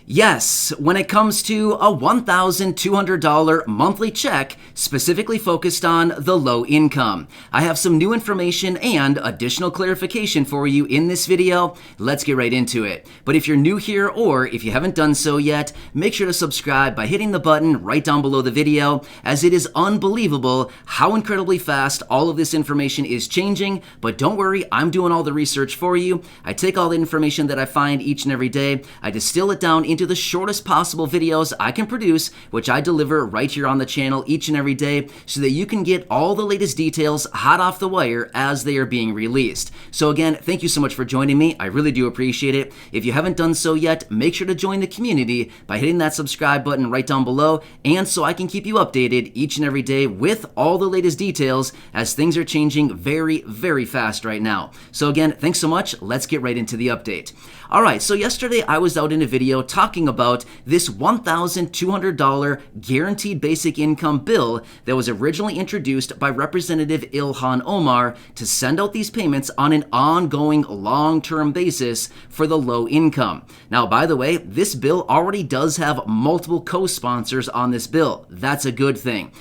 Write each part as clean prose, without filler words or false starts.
Yes, when it comes to a $1,200 monthly check specifically focused on the low income. I have some new information and additional clarification for you in this video. Let's get right into it. But if you're new here or if you haven't done so yet, make sure to subscribe by hitting the button right down below the video, as it is unbelievable how incredibly fast all of this information is changing. But don't worry, I'm doing all the research for you. I take all the information that I find each and every day, I distill it down into the shortest possible videos I can produce, which I deliver right here on the channel each and every day so that you can get all the latest details hot off the wire as they are being released. So again, thank you so much for joining me. I really do appreciate it. If you haven't done so yet, make sure to join the community by hitting that subscribe button right down below, and so I can keep you updated each and every day with all the latest details as things are changing very, very fast right now. So again, thanks so much. Let's get right into the update. All right, so yesterday I was out in a video talking about this $1,200 guaranteed basic income bill that was originally introduced by Representative Ilhan Omar to send out these payments on an ongoing long-term basis for the low income. Now, by the way, this bill already does have multiple co-sponsors on this bill. That's a good thing,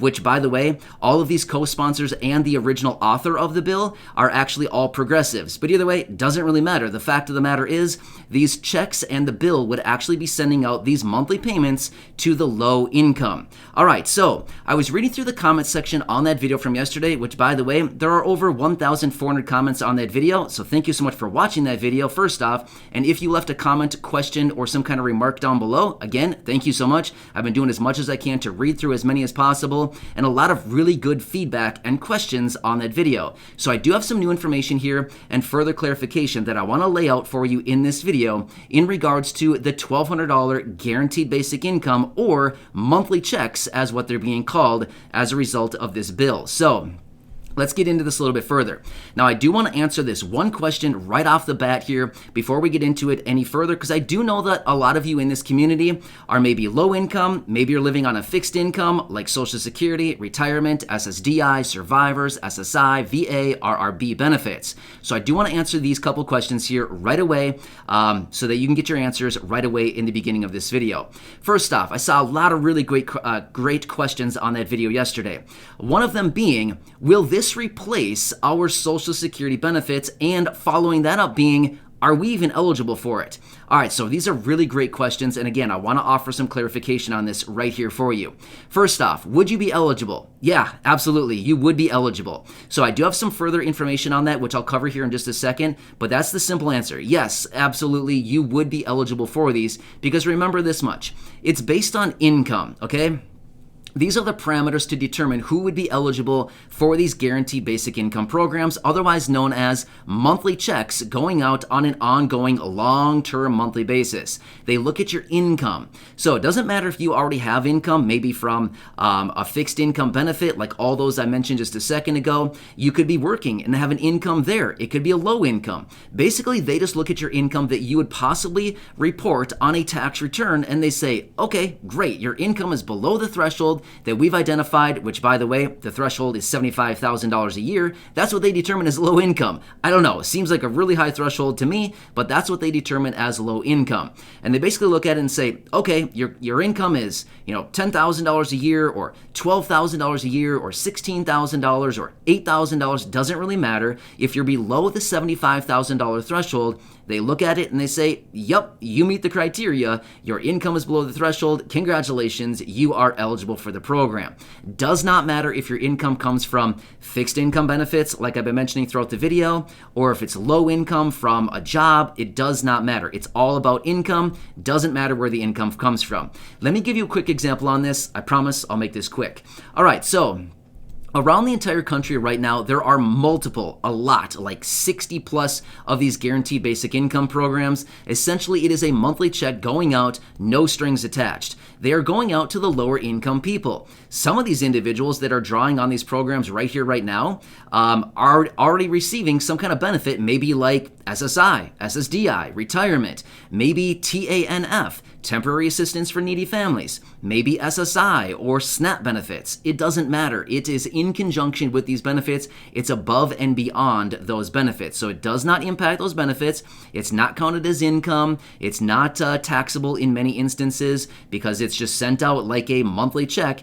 which, by the way, all of these co-sponsors and the original author of the bill are actually all progressives. But either way, it doesn't really matter. The fact of the matter is these checks and the bill would actually be sending out these monthly payments to the low income. All right, so I was reading through the comment section on that video from yesterday, which, by the way, there are over 1,400 comments on that video, so thank you so much for watching that video, first off. And if you left a comment, question, or some kind of remark down below, again, thank you so much. I've been doing as much as I can to read through as many as possible, and a lot of really good feedback and questions on that video. So I do have some new information here and further clarification that I want to lay out for you in this video in regards to the $1,200 guaranteed basic income, or monthly checks as what they're being called as a result of this bill. So let's get into this a little bit further. Now, I do want to answer this one question right off the bat here before we get into it any further, because I do know that a lot of you in this community are maybe low income, maybe you're living on a fixed income like Social Security, retirement, SSDI, survivors, SSI, VA, RRB benefits. So I do want to answer these couple questions here right away so that you can get your answers right away in the beginning of this video. First off, I saw a lot of really great questions on that video yesterday. One of them being, will this replace our Social Security benefits? And following that up being, are we even eligible for it? All right, so these are really great questions, and again, I want to offer some clarification on this right here for you. First off, would you be eligible? Yeah, absolutely, you would be eligible. So I do have some further information on that, which I'll cover here in just a second, but that's the simple answer. Yes, absolutely, you would be eligible for these, because remember this much, it's based on income, okay? These are the parameters to determine who would be eligible for these guaranteed basic income programs, otherwise known as monthly checks going out on an ongoing long-term monthly basis. They look at your income. So it doesn't matter if you already have income, maybe from a fixed income benefit like all those I mentioned just a second ago. You could be working and have an income there. It could be a low income. Basically, they just look at your income that you would possibly report on a tax return, and they say, okay, great, your income is below the threshold that we've identified, which, by the way, the threshold is $75,000 a year. That's what they determine as low income. I don't know, it seems like a really high threshold to me, but that's what they determine as low income. And they basically look at it and say, okay, your income is, $10,000 a year, or $12,000 a year, or $16,000, or $8,000, doesn't really matter. If you're below the $75,000 threshold, they look at it and they say, yep, you meet the criteria. Your income is below the threshold. Congratulations, you are eligible for the program. Does not matter if your income comes from fixed income benefits, like I've been mentioning throughout the video, or if it's low income from a job. It does not matter. It's all about income. Doesn't matter where the income comes from. Let me give you a quick example on this. I promise I'll make this quick. All right, so around the entire country right now, there are a lot, like 60 plus of these guaranteed basic income programs. Essentially, it is a monthly check going out, no strings attached. They are going out to the lower income people. Some of these individuals that are drawing on these programs right here, right now, are already receiving some kind of benefit, maybe like SSI, SSDI, retirement, maybe TANF, temporary assistance for needy families, maybe SSI or SNAP benefits. It doesn't matter. It is in conjunction with these benefits. It's above and beyond those benefits. So it does not impact those benefits. It's not counted as income. It's not taxable in many instances because it's just sent out like a monthly check,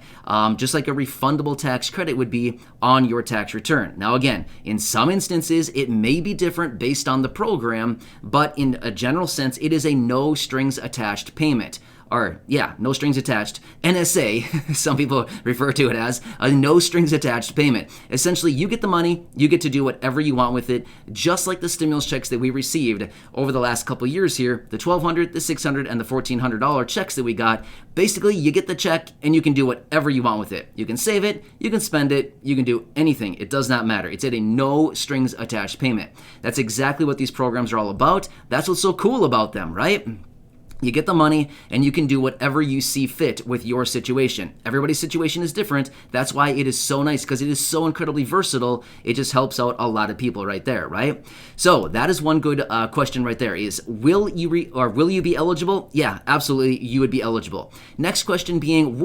just like a refundable tax credit would be on your tax return. Now again, in some instances, it may be different based on the program, but in a general sense, it is a no strings attached payment. Or, yeah, no strings attached. NSA, some people refer to it as a no strings attached payment. Essentially, you get the money, you get to do whatever you want with it, just like the stimulus checks that we received over the last couple years here, the $1,200, the $600, and the $1,400 checks that we got. Basically, you get the check and you can do whatever you want with it. You can save it, you can spend it, you can do anything. It does not matter. It's at a no strings attached payment. That's exactly what these programs are all about. That's what's so cool about them, right? You get the money and you can do whatever you see fit with your situation. Everybody's situation is different. That's why it is so nice, because it is so incredibly versatile. It just helps out a lot of people right there, right? So that is one good question right there is, will you be eligible? Yeah, absolutely, you would be eligible. Next question being,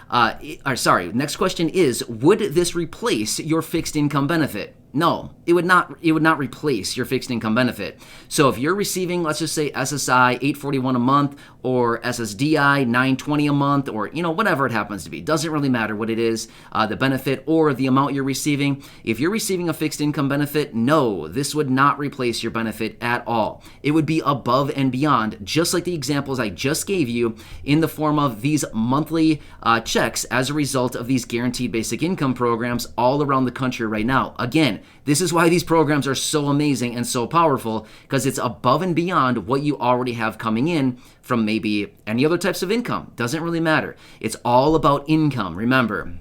next question is, would this replace your fixed income benefit? No, it would not replace your fixed income benefit. So if you're receiving, let's just say SSI $841 a month or SSDI $920 a month, or whatever it happens to be, doesn't really matter what it is, the benefit or the amount you're receiving. If you're receiving a fixed income benefit, no, this would not replace your benefit at all. It would be above and beyond, just like the examples I just gave you, in the form of these monthly checks as a result of these guaranteed basic income programs all around the country right now. Again, this is why these programs are so amazing and so powerful, because it's above and beyond what you already have coming in from maybe any other types of income. Doesn't really matter. It's all about income, remember.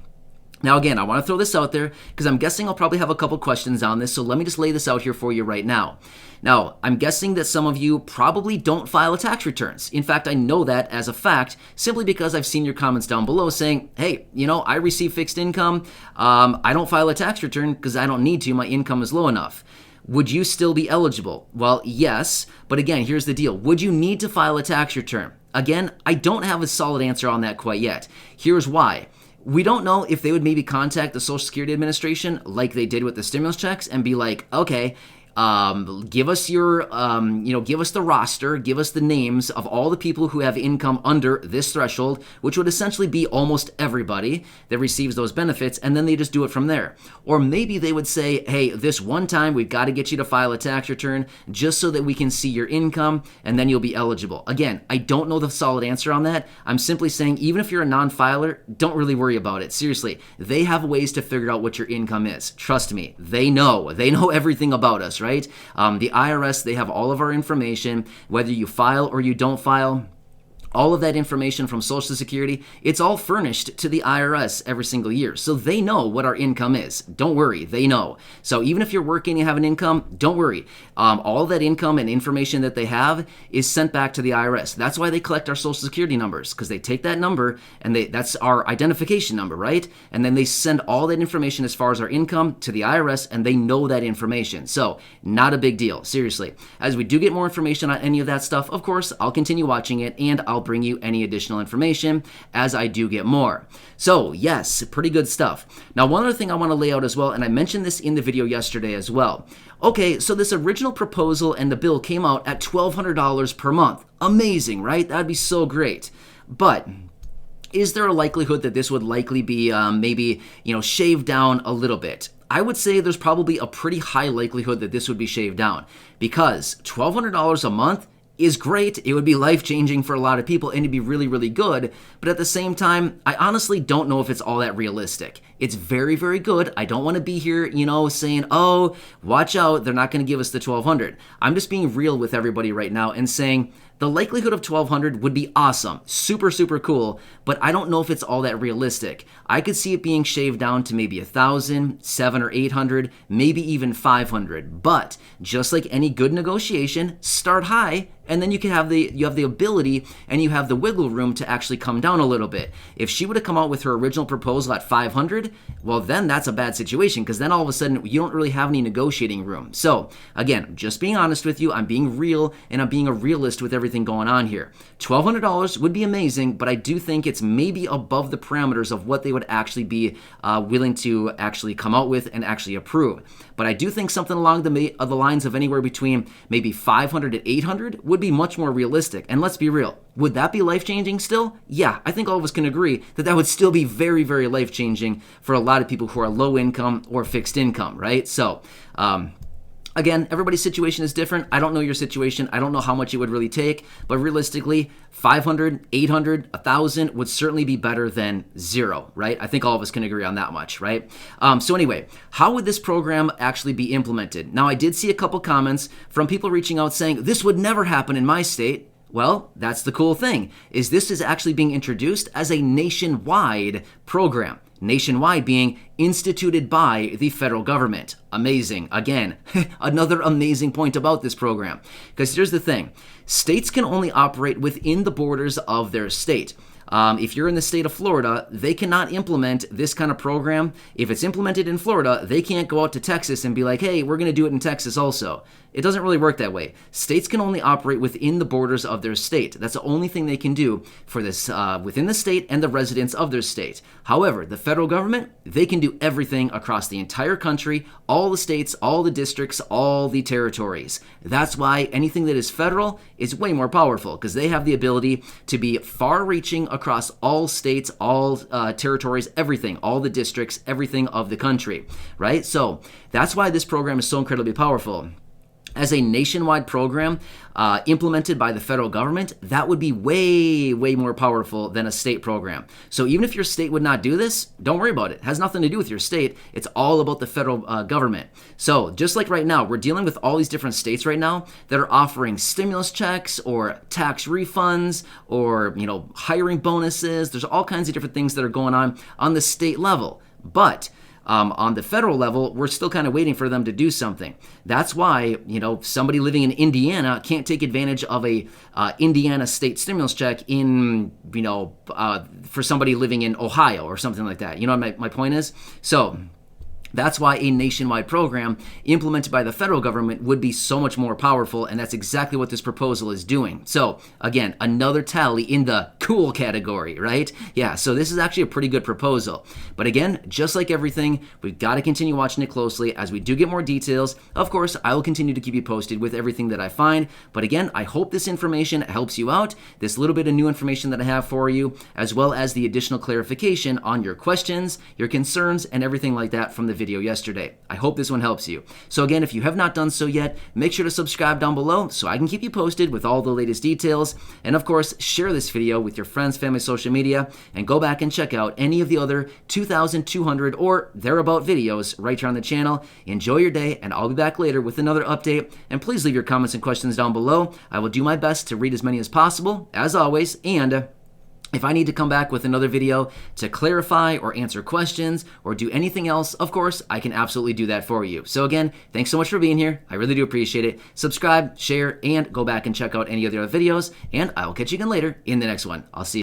Now again, I want to throw this out there because I'm guessing I'll probably have a couple questions on this, so let me just lay this out here for you right now. Now, I'm guessing that some of you probably don't file tax returns. In fact, I know that as a fact simply because I've seen your comments down below saying, hey, I receive fixed income. I don't file a tax return because I don't need to. My income is low enough. Would you still be eligible? Well, yes, but again, here's the deal. Would you need to file a tax return? Again, I don't have a solid answer on that quite yet. Here's why. We don't know if they would maybe contact the Social Security Administration like they did with the stimulus checks and be like, okay, give us your, give us the roster, give us the names of all the people who have income under this threshold, which would essentially be almost everybody that receives those benefits, and then they just do it from there. Or maybe they would say, hey, this one time we've got to get you to file a tax return just so that we can see your income, and then you'll be eligible. Again, I don't know the solid answer on that. I'm simply saying, even if you're a non-filer, don't really worry about it. Seriously, they have ways to figure out what your income is. Trust me, they know everything about us, right? The IRS, they have all of our information, whether you file or you don't file. All of that information from Social Security, it's all furnished to the IRS every single year. So they know what our income is. Don't worry, they know. So even if you're working and you have an income, don't worry. All that income and information that they have is sent back to the IRS. That's why they collect our Social Security numbers, because they take that number and that's our identification number, right? And then they send all that information as far as our income to the IRS, and they know that information. So not a big deal, seriously. As we do get more information on any of that stuff, of course, I'll continue watching it and I'll bring you any additional information as I do get more. So yes, pretty good stuff. Now, one other thing I want to lay out as well, and I mentioned this in the video yesterday as well. Okay, so this original proposal and the bill came out at $1,200 per month. Amazing, right? That'd be so great. But is there a likelihood that this would likely be maybe, shaved down a little bit? I would say there's probably a pretty high likelihood that this would be shaved down, because $1,200 a month is great. It would be life-changing for a lot of people, and it'd be really, really good. But at the same time, I honestly don't know if it's all that realistic. It's very, very good. I don't want to be here, saying, oh, watch out, they're not going to give us the $1,200. I'm just being real with everybody right now and saying the likelihood of 1,200 would be awesome, super, super cool, but I don't know if it's all that realistic. I could see it being shaved down to maybe 1,000, 700 or 800, maybe even 500. But just like any good negotiation, start high, and then you have the ability and you have the wiggle room to actually come down a little bit. If she would have come out with her original proposal at 500, well, then that's a bad situation, because then all of a sudden you don't really have any negotiating room. So again, just being honest with you, I'm being real and I'm being a realist with everything going on here. $1,200 would be amazing, but I do think it's maybe above the parameters of what they would actually be willing to actually come out with and actually approve. But I do think something along the lines of anywhere between maybe 500 to 800 would be much more realistic. And let's be real, would that be life-changing still? Yeah, I think all of us can agree that that would still be very, very life-changing for a lot of people who are low income or fixed income, right? So, again, everybody's situation is different. I don't know your situation. I don't know how much it would really take, but realistically, 500, 800, 1,000 would certainly be better than zero, right? I think all of us can agree on that much, right? So anyway, how would this program actually be implemented? Now, I did see a couple comments from people reaching out saying, this would never happen in my state. Well, that's the cool thing, is this is actually being introduced as a nationwide program. Nationwide being instituted by the federal government. Amazing. Again, another amazing point about this program. Because here's the thing. States can only operate within the borders of their state. If you're in the state of Florida, they cannot implement this kind of program. If it's implemented in Florida, they can't go out to Texas and be like, hey, we're going to do it in Texas also. It doesn't really work that way. States can only operate within the borders of their state. That's the only thing they can do for this within the state and the residents of their state. However, the federal government, they can do everything across the entire country, all the states, all the districts, all the territories. That's why anything that is federal is way more powerful, because they have the ability to be far-reaching across all states, all territories, everything, all the districts, everything of the country, right? So that's why this program is so incredibly powerful. As a nationwide program implemented by the federal government, that would be way, way more powerful than a state program. So even if your state would not do this, don't worry about it. It has nothing to do with your state. It's all about the federal government. So just like right now, we're dealing with all these different states right now that are offering stimulus checks or tax refunds or, hiring bonuses. There's all kinds of different things that are going on the state level. But on the federal level, we're still kind of waiting for them to do something. That's why, somebody living in Indiana can't take advantage of a Indiana state stimulus check in, for somebody living in Ohio or something like that. You know what my point is? So that's why a nationwide program implemented by the federal government would be so much more powerful, and that's exactly what this proposal is doing. So, again, another tally in the cool category, right? Yeah, so this is actually a pretty good proposal. But again, just like everything, we've got to continue watching it closely as we do get more details. Of course, I will continue to keep you posted with everything that I find. But again, I hope this information helps you out, this little bit of new information that I have for you, as well as the additional clarification on your questions, your concerns, and everything like that from the video yesterday. I hope this one helps you. So again, if you have not done so yet, make sure to subscribe down below so I can keep you posted with all the latest details. And of course, share this video with your friends, family, social media, and go back and check out any of the other 2,200 or thereabout videos right here on the channel. Enjoy your day, and I'll be back later with another update. And please leave your comments and questions down below. I will do my best to read as many as possible, as always, and if I need to come back with another video to clarify or answer questions or do anything else, of course, I can absolutely do that for you. So again, thanks so much for being here. I really do appreciate it. Subscribe, share, and go back and check out any of the other videos, and I will catch you again later in the next one. I'll see you.